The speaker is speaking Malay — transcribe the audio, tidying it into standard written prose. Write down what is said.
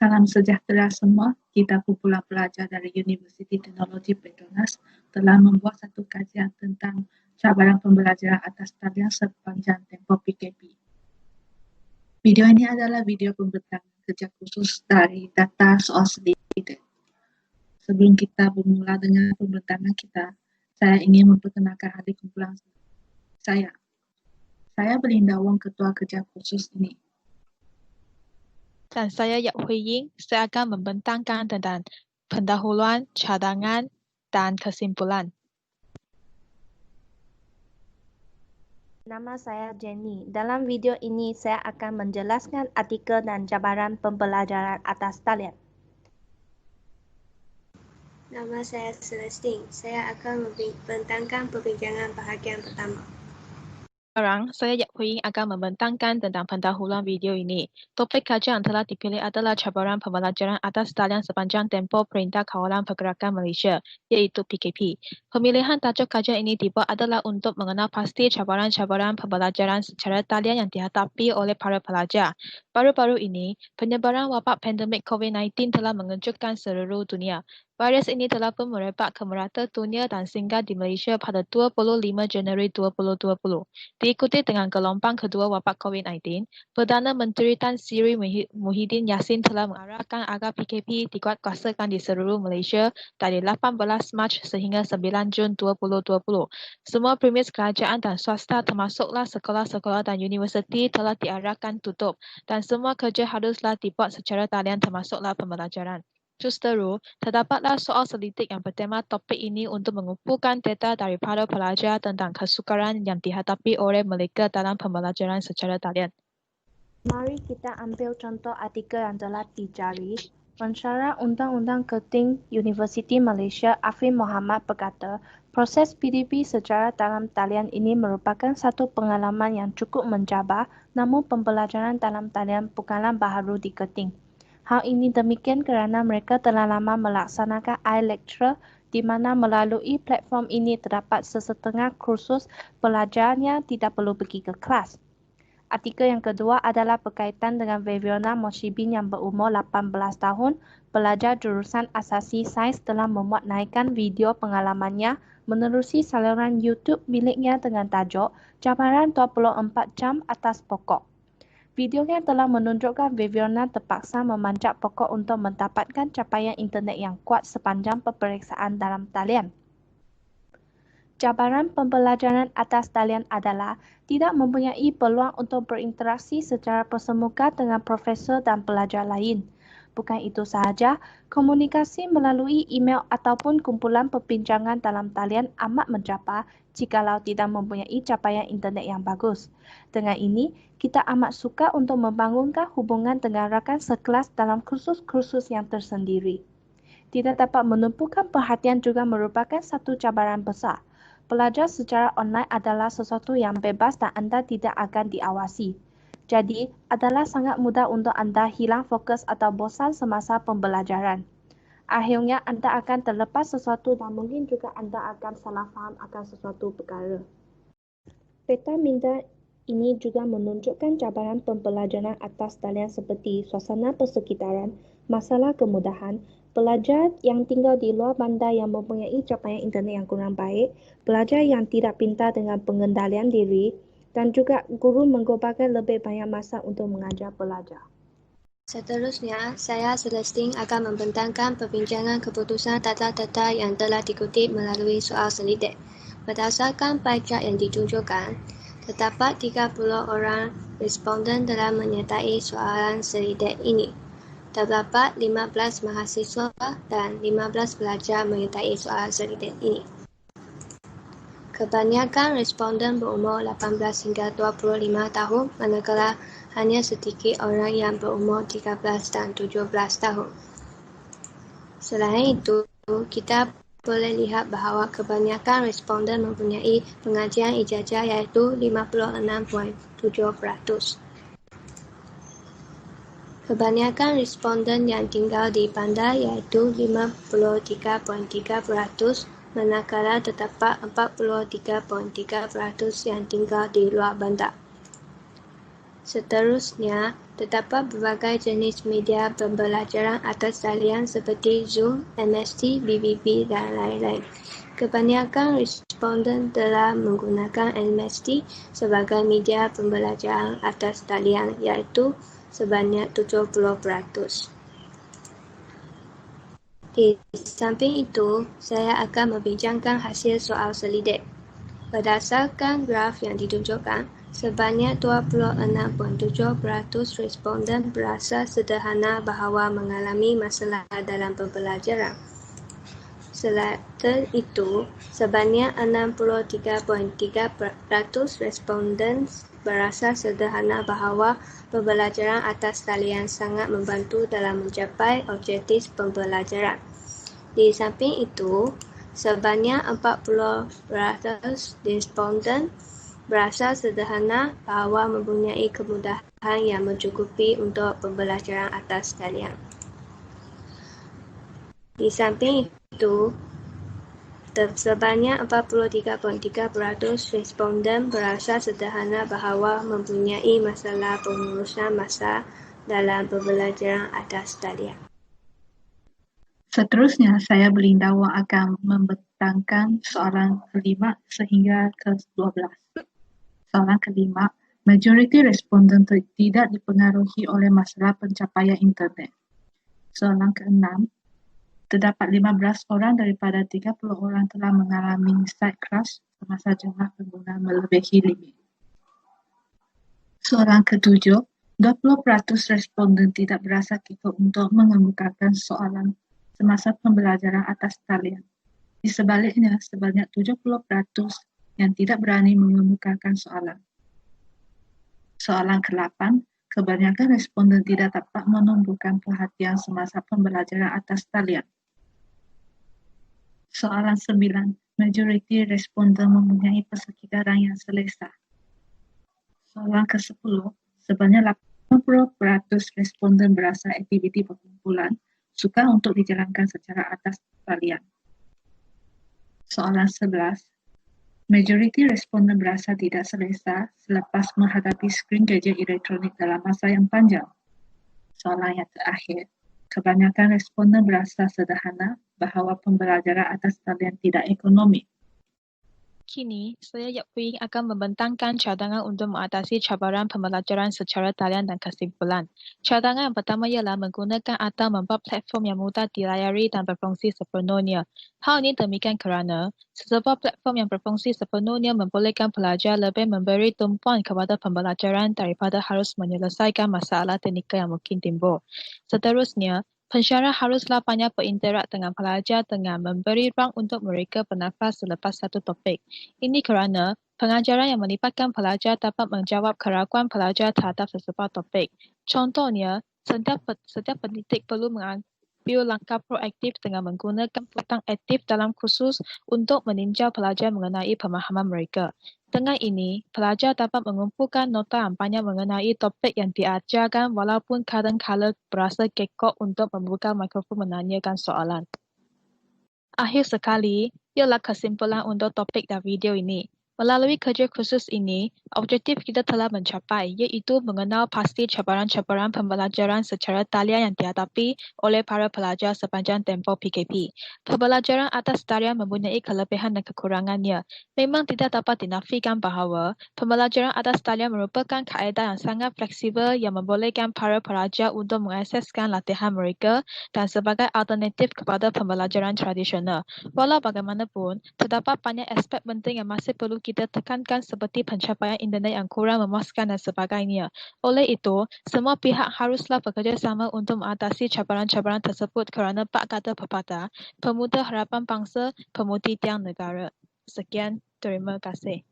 Salam sejahtera semua. Kita kumpulan pelajar dari Universiti Teknologi Petronas telah membuat satu kajian tentang cabaran pembelajaran atas talian sepanjang tempoh PKP. Video ini adalah video pembentaran kerja khusus dari data soal selidik. Sebelum kita bermula dengan pembentaran kita, saya ingin memperkenalkan adik kumpulan saya. Saya Belinda Wong, Ketua Kerja Khusus ini. Dan saya Yap Hui Ying, saya akan membentangkan tentang pendahuluan, cadangan, dan kesimpulan. Nama saya Jenny. Dalam video ini, saya akan menjelaskan artikel dan cabaran pembelajaran atas talian. Nama saya Celestine. Saya akan membentangkan perbincangan bahagian pertama. Sekarang, saya Yap Hui Ying akan membentangkan tentang pendahuluan video ini. Topik kajian yang telah dipilih adalah cabaran pembelajaran atas talian sepanjang tempoh Perintah Kawalan Pergerakan Malaysia, iaitu PKP. Pemilihan tajuk kajian ini dibuat adalah untuk mengenal pasti cabaran-cabaran pembelajaran secara talian yang dihadapi oleh para pelajar. Baru-baru ini, penyebaran wabak pandemik COVID-19 telah mengejutkan seluruh dunia. Virus ini telah pun merebak ke merata dunia dan singgah di Malaysia pada 25 Januari 2020. Diikuti dengan gelombang kedua wabak COVID-19, Perdana Menteri Tan Sri Muhyiddin Yassin telah mengarahkan agar PKP dikuatkuasakan di seluruh Malaysia dari 18 Mac sehingga 9 Jun 2020. Semua premis kerajaan dan swasta termasuklah sekolah-sekolah dan universiti telah diarahkan tutup dan semua kerja haruslah dibuat secara talian termasuklah pembelajaran. Justeru, terdapatlah soal selidik yang bertema topik ini untuk mengumpulkan data daripada pelajar tentang kesukaran yang dihadapi oleh mereka dalam pembelajaran secara talian. Mari kita ambil contoh artikel yang telah dicari. Pensyarah Undang-Undang Keting Universiti Malaysia Afif Mohamad berkata, proses PDP secara dalam talian ini merupakan satu pengalaman yang cukup mencabar, namun pembelajaran dalam talian bukanlah baharu di Keting. Hal ini demikian kerana mereka telah lama melaksanakan iLecture di mana melalui platform ini terdapat sesetengah kursus pelajarnya tidak perlu pergi ke kelas. Artikel yang kedua adalah berkaitan dengan Viviana Moshibin yang berumur 18 tahun, pelajar jurusan asasi sains telah memuat naikkan video pengalamannya menerusi saluran YouTube miliknya dengan tajuk Cabaran 24 Jam Atas Pokok. Videonya telah menunjukkan Viviana terpaksa memanjat pokok untuk mendapatkan capaian internet yang kuat sepanjang peperiksaan dalam talian. Cabaran pembelajaran atas talian adalah tidak mempunyai peluang untuk berinteraksi secara persemuka dengan profesor dan pelajar lain. Bukan itu sahaja, komunikasi melalui email ataupun kumpulan perbincangan dalam talian amat mencabar jikalau tidak mempunyai capaian internet yang bagus. Dengan ini, kita amat suka untuk membangunkan hubungan dengan rakan sekelas dalam kursus-kursus yang tersendiri. Tidak dapat menumpukan perhatian juga merupakan satu cabaran besar. Pelajar secara online adalah sesuatu yang bebas dan anda tidak akan diawasi. Jadi, adalah sangat mudah untuk anda hilang fokus atau bosan semasa pembelajaran. Akhirnya, anda akan terlepas sesuatu dan mungkin juga anda akan salah faham akan sesuatu perkara. Peta minda ini juga menunjukkan cabaran pembelajaran atas talian seperti suasana persekitaran, masalah kemudahan, pelajar yang tinggal di luar bandar yang mempunyai capaian internet yang kurang baik, pelajar yang tidak pintar dengan pengendalian diri, dan juga guru mengorbankan lebih banyak masa untuk mengajar pelajar. Seterusnya, saya Celestine akan membentangkan perbincangan keputusan data-data yang telah dikutip melalui soal selidik. Berdasarkan pie chart yang ditunjukkan, terdapat 30 orang responden telah menyertai soalan selidik ini. Terdapat 15 mahasiswa dan 15 pelajar menyertai soalan selidik ini. Kebanyakan responden berumur 18 hingga 25 tahun, manakala hanya sedikit orang yang berumur 13 dan 17 tahun. Selain itu, kita boleh lihat bahawa kebanyakan responden mempunyai pengajian ijazah iaitu 56.7%. Kebanyakan responden yang tinggal di bandar iaitu 53.3%, manakala terdapat 43.3% yang tinggal di luar bandar. Seterusnya, terdapat berbagai jenis media pembelajaran atas talian seperti Zoom, MST, BBB dan lain-lain. Kebanyakan responden telah menggunakan MST sebagai media pembelajaran atas talian iaitu sebanyak 70%. Di samping itu, saya akan membincangkan hasil soal selidik. Berdasarkan graf yang ditunjukkan, sebanyak 26.7% responden berasa sederhana bahawa mengalami masalah dalam pembelajaran. Selain itu, sebanyak 63.3% responden berasa sederhana bahawa pembelajaran atas talian sangat membantu dalam mencapai objektif pembelajaran. Di samping itu, sebanyak 40% responden berasa sederhana bahawa mempunyai kemudahan yang mencukupi untuk pembelajaran atas talian. Di samping itu, sebanyak 43.3% responden berasa sederhana bahawa mempunyai masalah pengurusan masa dalam pembelajaran atas talian. Seterusnya, saya berlindawa akan membentangkan soalan kelima sehingga ke-12. Soalan kelima, majoriti responden tidak dipengaruhi oleh masalah pencapaian internet. Soalan ke-6, terdapat 15 orang daripada 30 orang telah mengalami site crash semasa jumlah pengguna melebihi limit. Soalan ke-7, 20% responden tidak berasa kikuk untuk mengemukakan soalan semasa pembelajaran atas talian. Di sebaliknya, sebanyak 70% yang tidak berani mengemukakan soalan. Soalan ke-8, kebanyakan responden tidak dapat menumbuhkan perhatian semasa pembelajaran atas talian. Soalan 9, majoriti responden mempunyai persekitaran yang selesa. Soalan ke-10, sebanyak 80% responden berasa aktiviti perkumpulan sukar untuk dijalankan secara atas talian. Soalan 11, majoriti responden berasa tidak selesa selepas menghadapi skrin gadget elektronik dalam masa yang panjang. Soalan yang terakhir, kebanyakan responden berasa sederhana bahawa pembelajaran atas talian tidak ekonomi. Kini, saya Yap Hui akan membentangkan cadangan untuk mengatasi cabaran pembelajaran secara talian dan kesimpulan. Cadangan yang pertama ialah menggunakan atau membuat platform yang mudah dilayari dan berfungsi sepenuhnya. Hal ini demikian kerana, sesebuah platform yang berfungsi sepenuhnya membolehkan pelajar lebih memberi tumpuan kepada pembelajaran daripada harus menyelesaikan masalah teknikal yang mungkin timbul. Seterusnya, pensyarah haruslah banyak berinteraksi dengan pelajar dengan memberi ruang untuk mereka bernafas selepas satu topik. Ini kerana pengajaran yang melibatkan pelajar dapat menjawab keraguan pelajar terhadap sesebuah topik. Contohnya, setiap pendidik perlu mengambil langkah proaktif dengan menggunakan petang aktif dalam kursus untuk meninjau pelajar mengenai pemahaman mereka. Dengan ini, pelajar dapat mengumpulkan nota yang banyak mengenai topik yang diajarkan walaupun kadang-kala berasa kekok untuk membuka mikrofon menanyakan soalan. Akhir sekali, ialah kesimpulan untuk topik dan video ini. Melalui kerja khusus ini, objektif kita telah mencapai, iaitu mengenal pasti cabaran-cabaran pembelajaran secara talian yang dihadapi oleh para pelajar sepanjang tempoh PKP. Pembelajaran atas talian mempunyai kelebihan dan kekurangannya. Memang tidak dapat dinafikan bahawa pembelajaran atas talian merupakan kaedah yang sangat fleksibel yang membolehkan para pelajar untuk mengakseskan latihan mereka dan sebagai alternatif kepada pembelajaran tradisional. Walau bagaimanapun, terdapat banyak aspek penting yang masih perlu kita tekankan seperti pencapaian internet yang kurang memuaskan dan sebagainya. Oleh itu, semua pihak haruslah bekerjasama untuk mengatasi cabaran-cabaran tersebut kerana bak kata pepatah, pemuda harapan bangsa, pemudi tiang negara. Sekian, terima kasih.